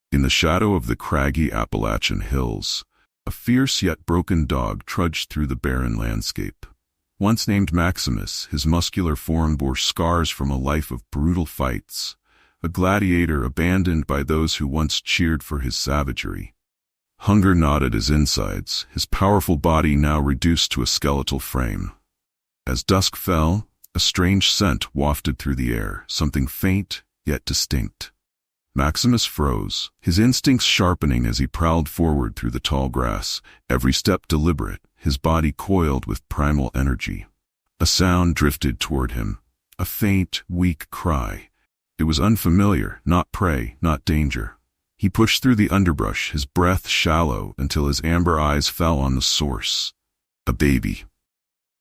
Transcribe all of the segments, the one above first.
In the shadow of the craggy Appalachian hills, a fierce yet broken dog trudged through the barren landscape. Once named Maximus, his muscular form bore scars from a life of brutal fights, a gladiator abandoned by those who once cheered for his savagery. Hunger gnawed his insides, his powerful body now reduced to a skeletal frame. As dusk fell, a strange scent wafted through the air, something faint yet distinct. Maximus froze, his instincts sharpening as he prowled forward through the tall grass, every step deliberate, his body coiled with primal energy. A sound drifted toward him, a faint, weak cry. It was unfamiliar, not prey, not danger. He pushed through the underbrush, his breath shallow until his amber eyes fell on the source. A baby.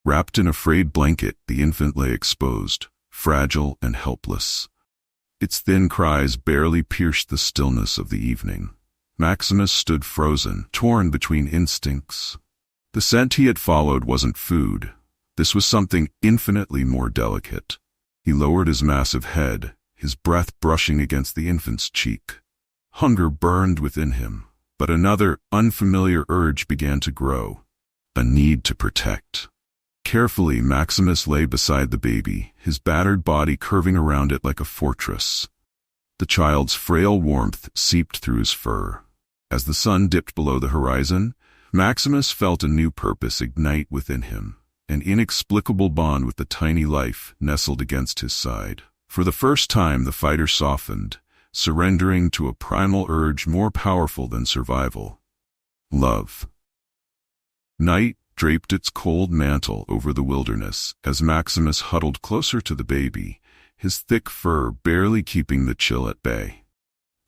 Wrapped in a frayed blanket, the infant lay exposed, fragile and helpless. Its thin cries barely pierced the stillness of the evening. Maximus stood frozen, torn between instincts. The scent he had followed wasn't food. This was something infinitely more delicate. He lowered his massive head, his breath brushing against the infant's cheek. Hunger burned within him, but another, unfamiliar urge began to grow. A need to protect. Carefully, Maximus lay beside the baby, his battered body curving around it like a fortress. The child's frail warmth seeped through his fur. As the sun dipped below the horizon, Maximus felt a new purpose ignite within him, an inexplicable bond with the tiny life nestled against his side. For the first time, the fighter softened, surrendering to a primal urge more powerful than survival. Love. Night draped its cold mantle over the wilderness as Maximus huddled closer to the baby, his thick fur barely keeping the chill at bay.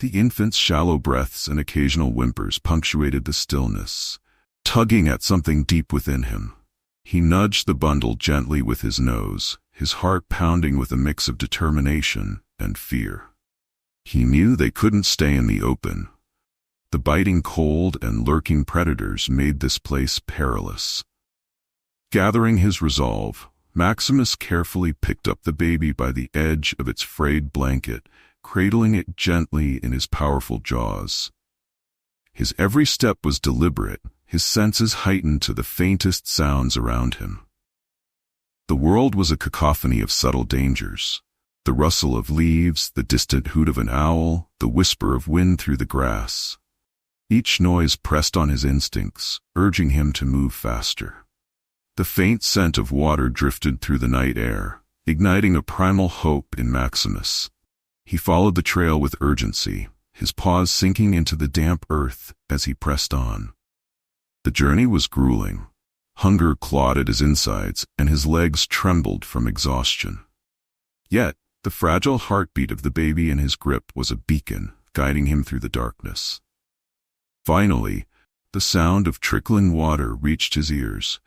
The infant's shallow breaths and occasional whimpers punctuated the stillness, tugging at something deep within him. He nudged the bundle gently with his nose, his heart pounding with a mix of determination and fear. He knew they couldn't stay in the open. The biting cold and lurking predators made this place perilous. Gathering his resolve, Maximus carefully picked up the baby by the edge of its frayed blanket, cradling it gently in his powerful jaws. His every step was deliberate, his senses heightened to the faintest sounds around him. The world was a cacophony of subtle dangers. The rustle of leaves, the distant hoot of an owl, the whisper of wind through the grass. Each noise pressed on his instincts, urging him to move faster. The faint scent of water drifted through the night air, igniting a primal hope in Maximus. He followed the trail with urgency, his paws sinking into the damp earth as he pressed on. The journey was grueling. Hunger clawed at his insides, and his legs trembled from exhaustion. Yet, the fragile heartbeat of the baby in his grip was a beacon, guiding him through the darkness. Finally, the sound of trickling water reached his ears,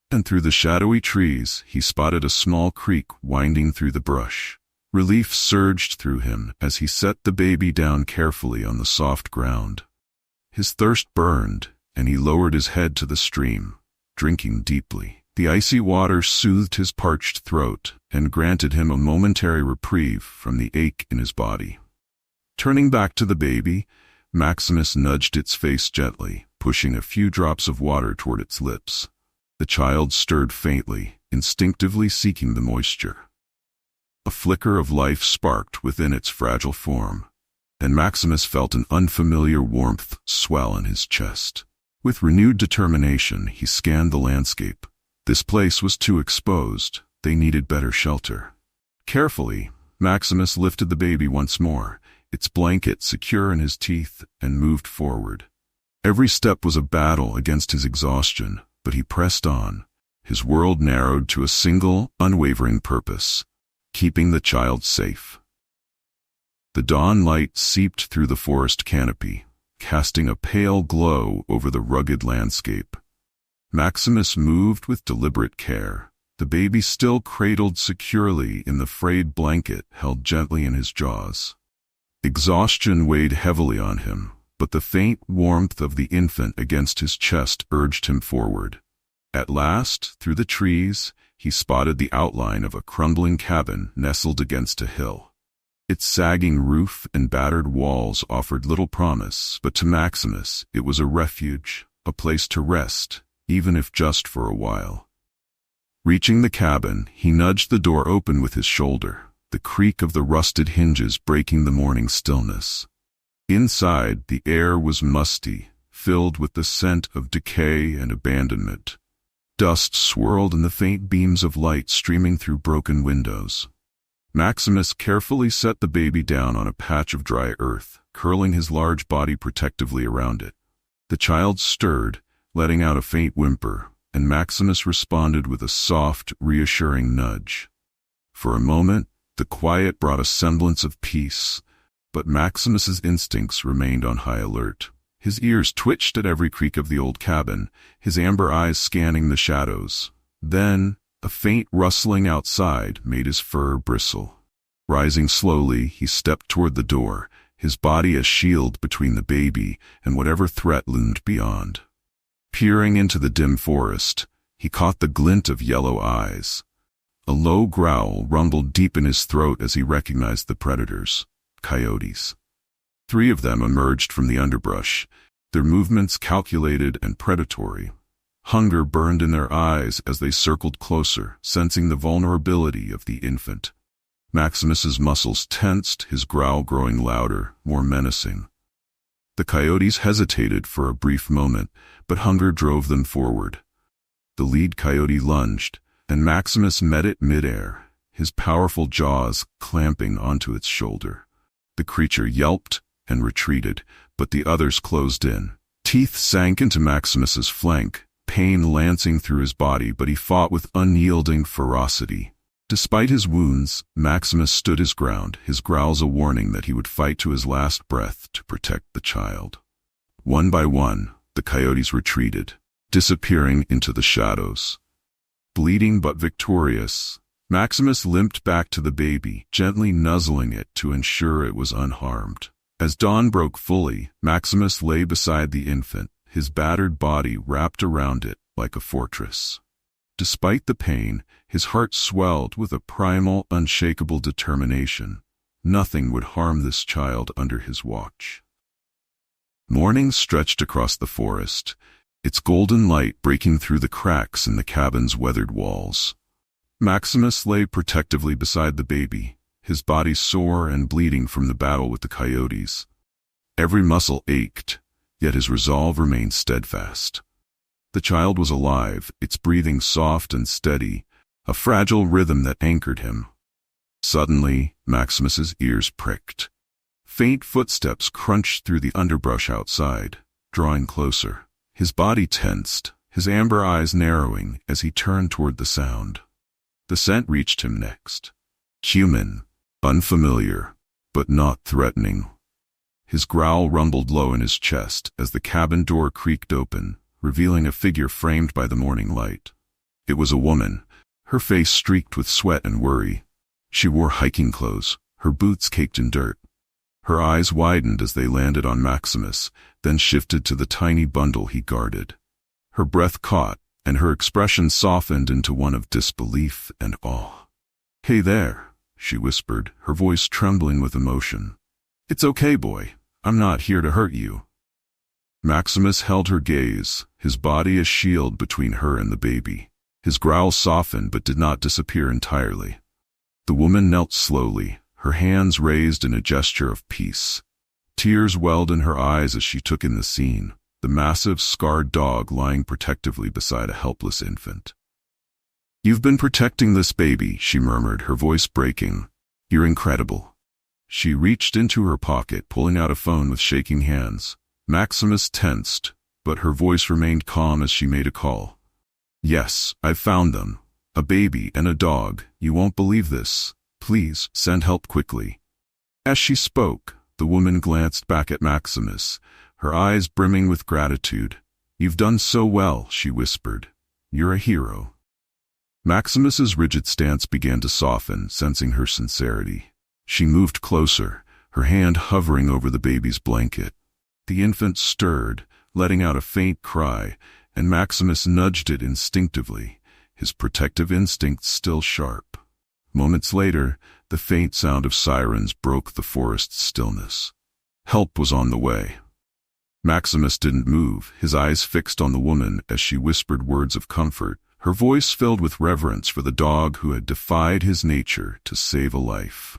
and through the shadowy trees he spotted a small creek winding through the brush. Relief surged through him as he set the baby down carefully on the soft ground. His thirst burned, and he lowered his head to the stream, drinking deeply. The icy water soothed his parched throat and granted him a momentary reprieve from the ache in his body. Turning back to the baby, Maximus nudged its face gently, pushing a few drops of water toward its lips. The child stirred faintly, instinctively seeking the moisture. A flicker of life sparked within its fragile form, and Maximus felt an unfamiliar warmth swell in his chest. With renewed determination, he scanned the landscape. This place was too exposed. They needed better shelter. Carefully, Maximus lifted the baby once more, its blanket secure in his teeth, and moved forward. Every step was a battle against his exhaustion, but he pressed on, his world narrowed to a single, unwavering purpose: keeping the child safe. The dawn light seeped through the forest canopy, casting a pale glow over the rugged landscape. Maximus moved with deliberate care, the baby still cradled securely in the frayed blanket held gently in his jaws. Exhaustion weighed heavily on him, but the faint warmth of the infant against his chest urged him forward. At last, through the trees, he spotted the outline of a crumbling cabin nestled against a hill. Its sagging roof and battered walls offered little promise, but to Maximus it was a refuge, a place to rest, even if just for a while. Reaching the cabin, he nudged the door open with his shoulder, the creak of the rusted hinges breaking the morning stillness. Inside, the air was musty, filled with the scent of decay and abandonment. Dust swirled in the faint beams of light streaming through broken windows. Maximus carefully set the baby down on a patch of dry earth, curling his large body protectively around it. The child stirred, letting out a faint whimper, and Maximus responded with a soft, reassuring nudge. For a moment, the quiet brought a semblance of peace, but Maximus's instincts remained on high alert. His ears twitched at every creak of the old cabin, his amber eyes scanning the shadows. Then, a faint rustling outside made his fur bristle. Rising slowly, he stepped toward the door, his body a shield between the baby and whatever threat loomed beyond. Peering into the dim forest, he caught the glint of yellow eyes. A low growl rumbled deep in his throat as he recognized the predators, coyotes. 3 of them emerged from the underbrush, their movements calculated and predatory. Hunger burned in their eyes as they circled closer, sensing the vulnerability of the infant. Maximus's muscles tensed, his growl growing louder, more menacing. The coyotes hesitated for a brief moment, but hunger drove them forward. The lead coyote lunged, and Maximus met it midair, his powerful jaws clamping onto its shoulder. The creature yelped and retreated, but the others closed in. Teeth sank into Maximus's flank, pain lancing through his body, but he fought with unyielding ferocity. Despite his wounds, Maximus stood his ground, his growls a warning that he would fight to his last breath to protect the child. One by one, the coyotes retreated, disappearing into the shadows. Bleeding but victorious, Maximus limped back to the baby, gently nuzzling it to ensure it was unharmed. As dawn broke fully, Maximus lay beside the infant, his battered body wrapped around it like a fortress. Despite the pain, his heart swelled with a primal, unshakable determination. Nothing would harm this child under his watch. Morning stretched across the forest, its golden light breaking through the cracks in the cabin's weathered walls. Maximus lay protectively beside the baby, his body sore and bleeding from the battle with the coyotes. Every muscle ached, yet his resolve remained steadfast. The child was alive, its breathing soft and steady, a fragile rhythm that anchored him. Suddenly, Maximus's ears pricked. Faint footsteps crunched through the underbrush outside, drawing closer. His body tensed, his amber eyes narrowing as he turned toward the sound. The scent reached him next. Human, unfamiliar, but not threatening. His growl rumbled low in his chest as the cabin door creaked open, revealing a figure framed by the morning light. It was a woman, her face streaked with sweat and worry. She wore hiking clothes, her boots caked in dirt. Her eyes widened as they landed on Maximus, then shifted to the tiny bundle he guarded. Her breath caught, and her expression softened into one of disbelief and awe. "Hey there," she whispered, her voice trembling with emotion. "It's okay, boy. I'm not here to hurt you." Maximus held her gaze, his body a shield between her and the baby. His growl softened but did not disappear entirely. The woman knelt slowly, her hands raised in a gesture of peace. Tears welled in her eyes as she took in the scene, the massive, scarred dog lying protectively beside a helpless infant. "You've been protecting this baby," she murmured, her voice breaking. "You're incredible." She reached into her pocket, pulling out a phone with shaking hands. Maximus tensed, but her voice remained calm as she made a call. "Yes, I've found them. A baby and a dog. You won't believe this. Please, send help quickly." As she spoke, the woman glanced back at Maximus, her eyes brimming with gratitude. "You've done so well," she whispered. "You're a hero." Maximus's rigid stance began to soften, sensing her sincerity. She moved closer, her hand hovering over the baby's blanket. The infant stirred, letting out a faint cry, and Maximus nudged it instinctively, his protective instincts still sharp. Moments later, the faint sound of sirens broke the forest's stillness. Help was on the way. Maximus didn't move, his eyes fixed on the woman as she whispered words of comfort, her voice filled with reverence for the dog who had defied his nature to save a life.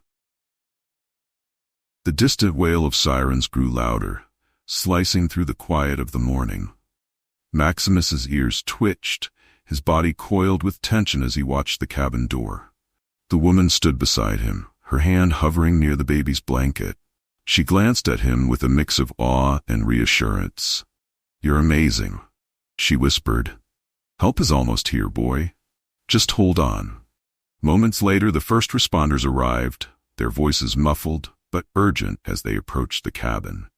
The distant wail of sirens grew louder, slicing through the quiet of the morning. Maximus's ears twitched, his body coiled with tension as he watched the cabin door. The woman stood beside him, her hand hovering near the baby's blanket. She glanced at him with a mix of awe and reassurance. "You're amazing," she whispered. "Help is almost here, boy. Just hold on." Moments later, the first responders arrived, their voices muffled but urgent as they approached the cabin.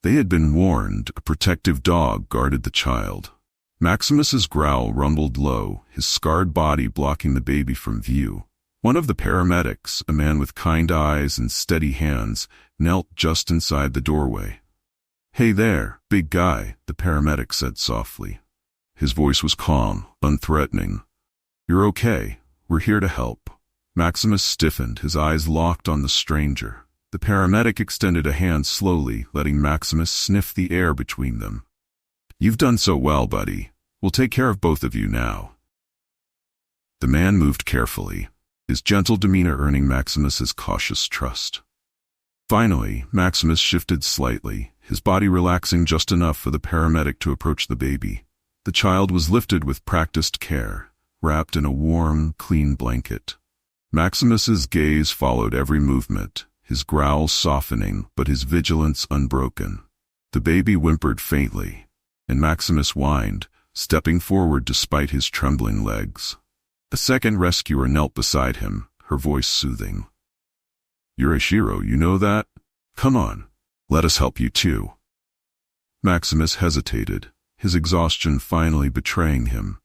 They had been warned a protective dog guarded the child. Maximus's growl rumbled low, his scarred body blocking the baby from view. One of the paramedics, a man with kind eyes and steady hands, knelt just inside the doorway. "Hey there, big guy," the paramedic said softly. His voice was calm, unthreatening. "You're okay. We're here to help." Maximus stiffened, his eyes locked on the stranger. The paramedic extended a hand slowly, letting Maximus sniff the air between them. "You've done so well, buddy. We'll take care of both of you now." The man moved carefully, his gentle demeanor earning Maximus's cautious trust. Finally, Maximus shifted slightly, his body relaxing just enough for the paramedic to approach the baby. The child was lifted with practiced care, wrapped in a warm, clean blanket. Maximus's gaze followed every movement, his growl softening but his vigilance unbroken. The baby whimpered faintly, and Maximus whined, stepping forward despite his trembling legs. A second rescuer knelt beside him, her voice soothing. "You're a hero, you know that? Come on, let us help you too." Maximus hesitated, his exhaustion finally betraying him.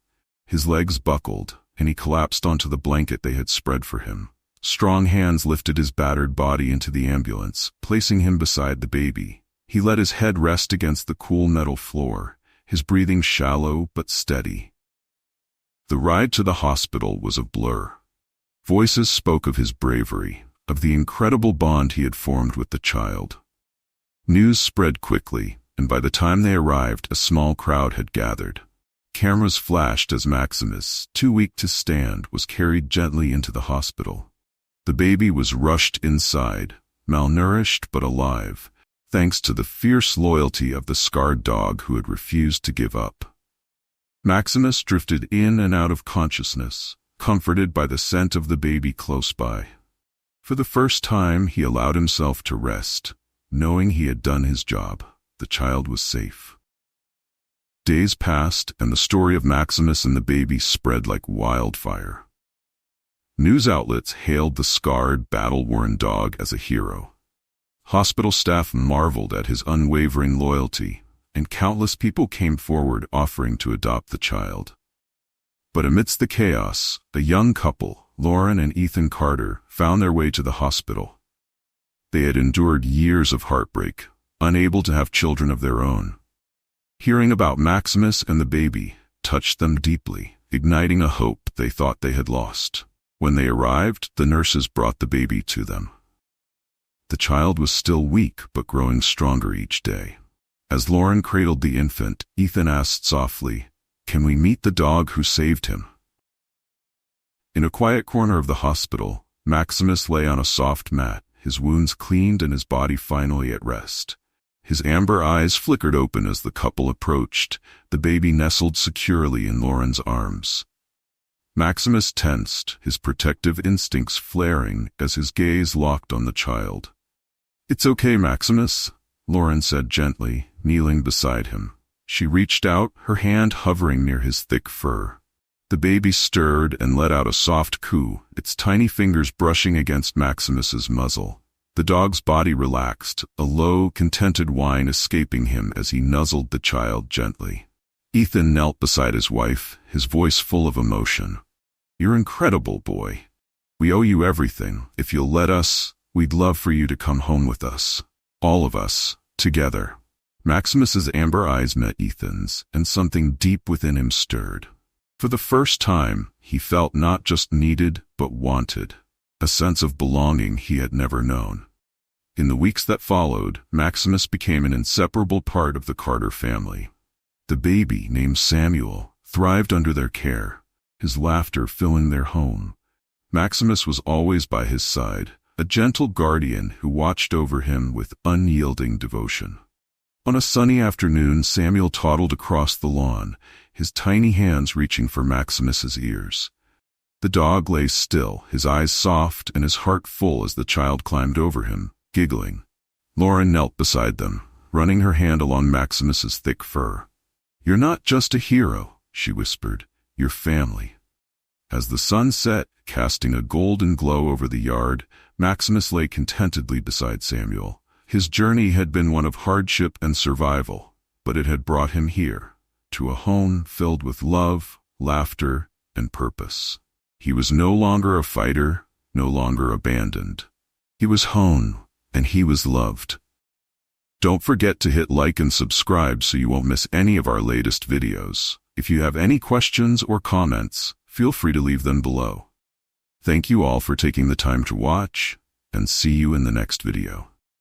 His legs buckled, and he collapsed onto the blanket they had spread for him. Strong hands lifted his battered body into the ambulance, placing him beside the baby. He let his head rest against the cool metal floor, his breathing shallow but steady. The ride to the hospital was a blur. Voices spoke of his bravery, of the incredible bond he had formed with the child. News spread quickly, and by the time they arrived, a small crowd had gathered. Cameras flashed as Maximus, too weak to stand, was carried gently into the hospital. The baby was rushed inside, malnourished but alive, thanks to the fierce loyalty of the scarred dog who had refused to give up. Maximus drifted in and out of consciousness, comforted by the scent of the baby close by. For the first time, he allowed himself to rest, knowing he had done his job. The child was safe. Days passed, and the story of Maximus and the baby spread like wildfire. News outlets hailed the scarred, battle-worn dog as a hero. Hospital staff marveled at his unwavering loyalty, and countless people came forward offering to adopt the child. But amidst the chaos, a young couple, Lauren and Ethan Carter, found their way to the hospital. They had endured years of heartbreak, unable to have children of their own. Hearing about Maximus and the baby touched them deeply, igniting a hope they thought they had lost. When they arrived, the nurses brought the baby to them. The child was still weak but growing stronger each day. As Lauren cradled the infant, Ethan asked softly, "Can we meet the dog who saved him?" In a quiet corner of the hospital, Maximus lay on a soft mat, his wounds cleaned and his body finally at rest. His amber eyes flickered open as the couple approached, the baby nestled securely in Lauren's arms. Maximus tensed, his protective instincts flaring as his gaze locked on the child. "It's okay, Maximus," Lauren said gently, kneeling beside him. She reached out, her hand hovering near his thick fur. The baby stirred and let out a soft coo, its tiny fingers brushing against Maximus's muzzle. The dog's body relaxed, a low, contented whine escaping him as he nuzzled the child gently. Ethan knelt beside his wife, his voice full of emotion. "You're incredible, boy. We owe you everything. If you'll let us, we'd love for you to come home with us. All of us, together." Maximus's amber eyes met Ethan's, and something deep within him stirred. For the first time, he felt not just needed, but wanted. a sense of belonging he had never known. In the weeks that followed, Maximus became an inseparable part of the Carter family. The baby, named Samuel, thrived under their care, his laughter filling their home. Maximus was always by his side, a gentle guardian who watched over him with unyielding devotion. On a sunny afternoon, Samuel toddled across the lawn, his tiny hands reaching for Maximus's ears. The dog lay still, his eyes soft and his heart full as the child climbed over him, giggling. Lauren knelt beside them, running her hand along Maximus's thick fur. "You're not just a hero," she whispered. "You're family." As the sun set, casting a golden glow over the yard, Maximus lay contentedly beside Samuel. His journey had been one of hardship and survival, but it had brought him here, to a home filled with love, laughter, and purpose. He was no longer a fighter, no longer abandoned. He was home, and he was loved. Don't forget to hit like and subscribe so you won't miss any of our latest videos. If you have any questions or comments, feel free to leave them below. Thank you all for taking the time to watch, and see you in the next video.